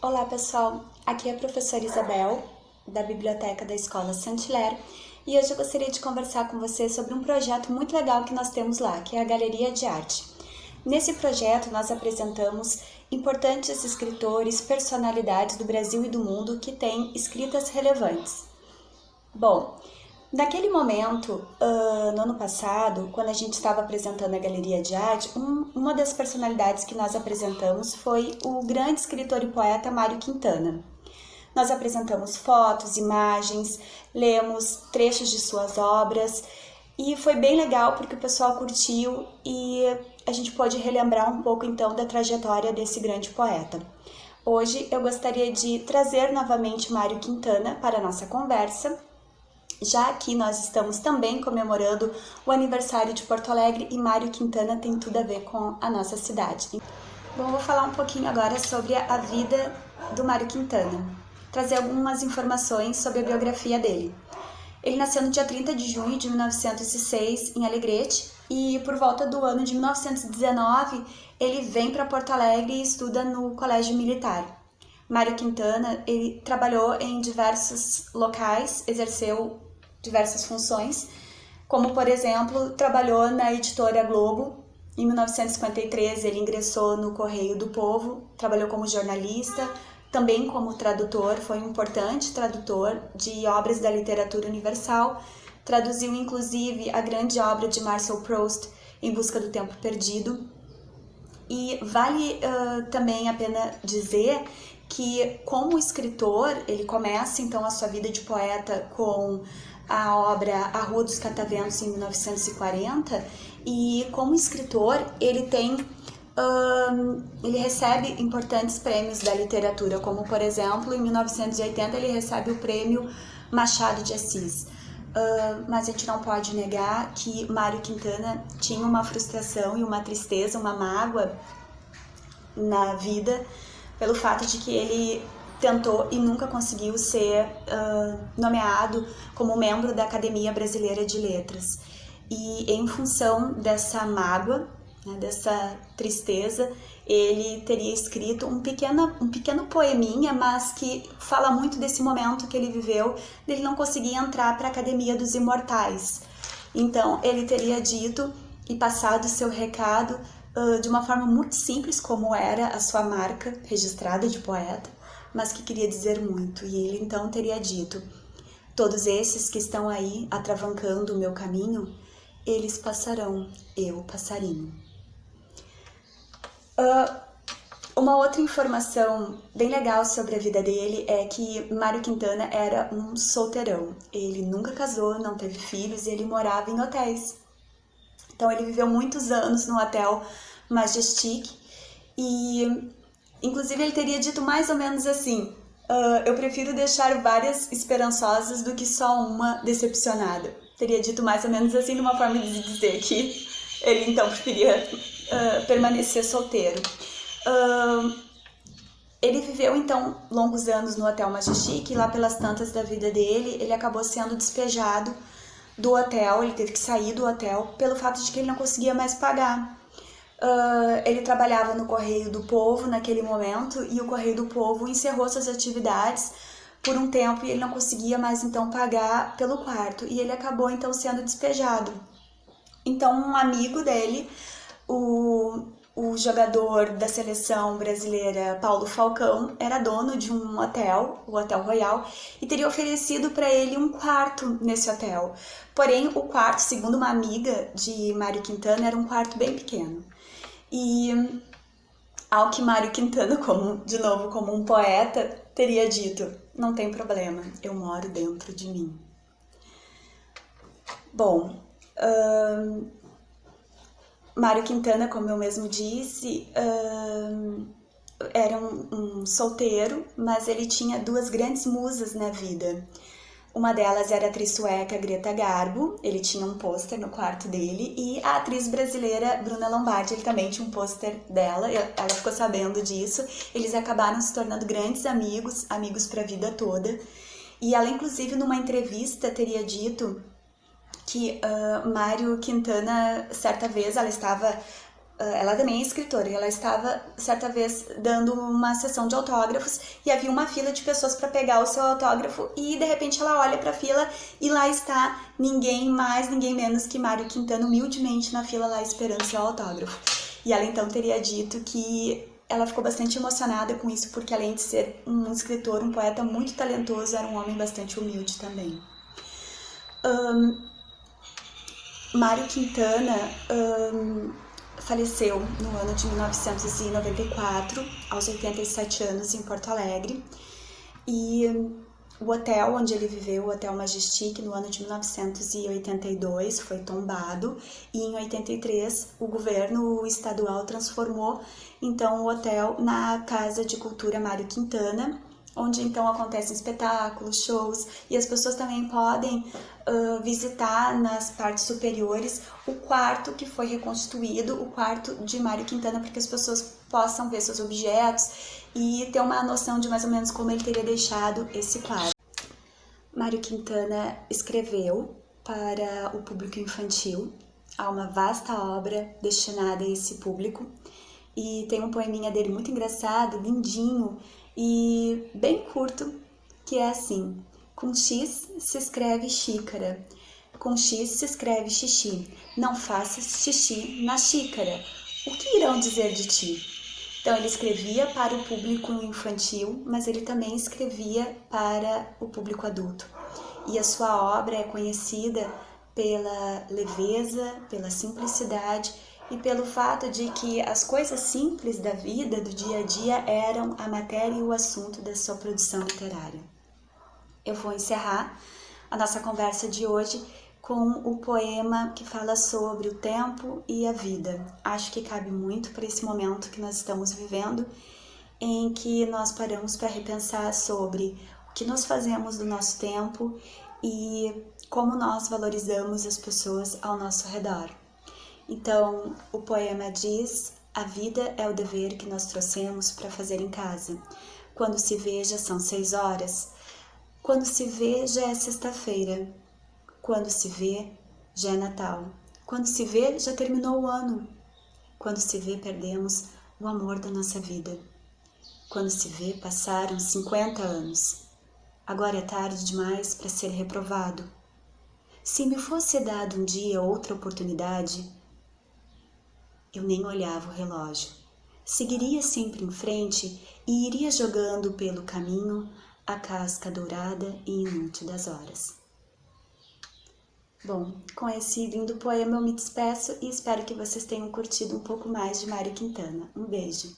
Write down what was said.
Olá pessoal, aqui é a professora Isabel, da Biblioteca da Escola Saint-Hilaire, e hoje eu gostaria de conversar com vocês sobre um projeto muito legal que nós temos lá, que é a Galeria de Arte. Nesse projeto nós apresentamos importantes escritores, personalidades do Brasil e do mundo que têm escritas relevantes. Bom, naquele momento, no ano passado, quando a gente estava apresentando a Galeria de Arte, uma das personalidades que nós apresentamos foi o grande escritor e poeta Mário Quintana. Nós apresentamos fotos, imagens, lemos trechos de suas obras e foi bem legal porque o pessoal curtiu e a gente pôde relembrar um pouco então da trajetória desse grande poeta. Hoje eu gostaria de trazer novamente Mário Quintana para a nossa conversa, já que nós estamos também comemorando o aniversário de Porto Alegre e Mário Quintana tem tudo a ver com a nossa cidade. Bom, eu vou falar um pouquinho agora sobre a vida do Mário Quintana, trazer algumas informações sobre a biografia dele. Ele nasceu no dia 30 de junho de 1906 em Alegrete e por volta do ano de 1919 ele vem para Porto Alegre e estuda no Colégio Militar. Mário Quintana, ele trabalhou em diversos locais, exerceu diversas funções, como por exemplo, trabalhou na editora Globo. Em 1953 ele ingressou no Correio do Povo, trabalhou como jornalista, também como tradutor, foi um importante tradutor de obras da literatura universal, traduziu inclusive a grande obra de Marcel Proust, Em Busca do Tempo Perdido. E vale também a pena dizer que como escritor, ele começa então a sua vida de poeta com a obra A Rua dos Cataventos em 1940 e como escritor ele recebe importantes prêmios da literatura, como por exemplo em 1980 ele recebe o prêmio Machado de Assis. Mas a gente não pode negar que Mário Quintana tinha uma frustração e uma tristeza, uma mágoa na vida pelo fato de que ele tentou e nunca conseguiu ser nomeado como membro da Academia Brasileira de Letras. E em função dessa mágoa, né, dessa tristeza, ele teria escrito um pequeno poeminha, mas que fala muito desse momento que ele viveu, dele não conseguir entrar para a Academia dos Imortais. Então, ele teria dito e passado seu recado de uma forma muito simples, como era a sua marca registrada de poeta, mas que queria dizer muito. E ele então teria dito: todos esses que estão aí atravancando o meu caminho, eles passarão, eu passarinho. Uma outra informação bem legal sobre a vida dele é que Mário Quintana era um solteirão. Ele nunca casou, não teve filhos e ele morava em hotéis. Então ele viveu muitos anos no Hotel Majestic e inclusive ele teria dito mais ou menos assim: eu prefiro deixar várias esperançosas do que só uma decepcionada. Teria dito mais ou menos assim, numa forma de dizer que ele então preferia permanecer solteiro. Ele viveu então longos anos no Hotel Majestic e lá pelas tantas da vida dele ele acabou sendo despejado do hotel, ele teve que sair do hotel pelo fato de que ele não conseguia mais pagar. Ele trabalhava no Correio do Povo naquele momento e o Correio do Povo encerrou suas atividades por um tempo e ele não conseguia mais então pagar pelo quarto e ele acabou então sendo despejado. Então um amigo dele, o jogador da seleção brasileira Paulo Falcão, era dono de um hotel, o Hotel Royal, e teria oferecido para ele um quarto nesse hotel. Porém, o quarto, segundo uma amiga de Mário Quintana, era um quarto bem pequeno. E ao que Mário Quintana, como um poeta, teria dito: não tem problema, eu moro dentro de mim. Bom, Mário Quintana, como eu mesmo disse, era um solteiro, mas ele tinha duas grandes musas na vida. Uma delas era a atriz sueca Greta Garbo, ele tinha um pôster no quarto dele, e a atriz brasileira Bruna Lombardi, ele também tinha um pôster dela, ela ficou sabendo disso, eles acabaram se tornando grandes amigos, amigos para a vida toda. E ela, inclusive, numa entrevista, teria dito que Mário Quintana, certa vez, ela também é escritora, e ela estava, certa vez, dando uma sessão de autógrafos e havia uma fila de pessoas para pegar o seu autógrafo e, de repente, ela olha para a fila e lá está ninguém mais, ninguém menos que Mário Quintana, humildemente na fila lá esperando seu autógrafo. E ela, então, teria dito que ela ficou bastante emocionada com isso, porque além de ser um escritor, um poeta muito talentoso, era um homem bastante humilde também. Mário Quintana faleceu no ano de 1994, aos 87 anos, em Porto Alegre. E o hotel onde ele viveu, o Hotel Majestic, no ano de 1982, foi tombado. E em 83, o governo estadual transformou, então, o hotel na Casa de Cultura Mário Quintana, onde então acontecem espetáculos, shows, e as pessoas também podem visitar nas partes superiores o quarto que foi reconstruído, o quarto de Mário Quintana, para que as pessoas possam ver seus objetos e ter uma noção de mais ou menos como ele teria deixado esse quarto. Mário Quintana escreveu para o público infantil, há uma vasta obra destinada a esse público, e tem um poeminha dele muito engraçado, lindinho e bem curto, que é assim: com X se escreve xícara, com X se escreve xixi, não faças xixi na xícara, o que irão dizer de ti? Então ele escrevia para o público infantil, mas ele também escrevia para o público adulto. E a sua obra é conhecida pela leveza, pela simplicidade e pelo fato de que as coisas simples da vida, do dia a dia, eram a matéria e o assunto da sua produção literária. Eu vou encerrar a nossa conversa de hoje com o poema que fala sobre o tempo e a vida. Acho que cabe muito para esse momento que nós estamos vivendo, em que nós paramos para repensar sobre o que nós fazemos do nosso tempo e como nós valorizamos as pessoas ao nosso redor. Então, o poema diz: a vida é o dever que nós trouxemos para fazer em casa. Quando se vê, já são 6 horas. Quando se vê, já é sexta-feira. Quando se vê, já é Natal. Quando se vê, já terminou o ano. Quando se vê, perdemos o amor da nossa vida. Quando se vê, passaram 50 anos. Agora é tarde demais para ser reprovado. Se me fosse dado um dia outra oportunidade, eu nem olhava o relógio. Seguiria sempre em frente e iria jogando pelo caminho a casca dourada e inútil das horas. Bom, com esse lindo poema eu me despeço e espero que vocês tenham curtido um pouco mais de Mário Quintana. Um beijo!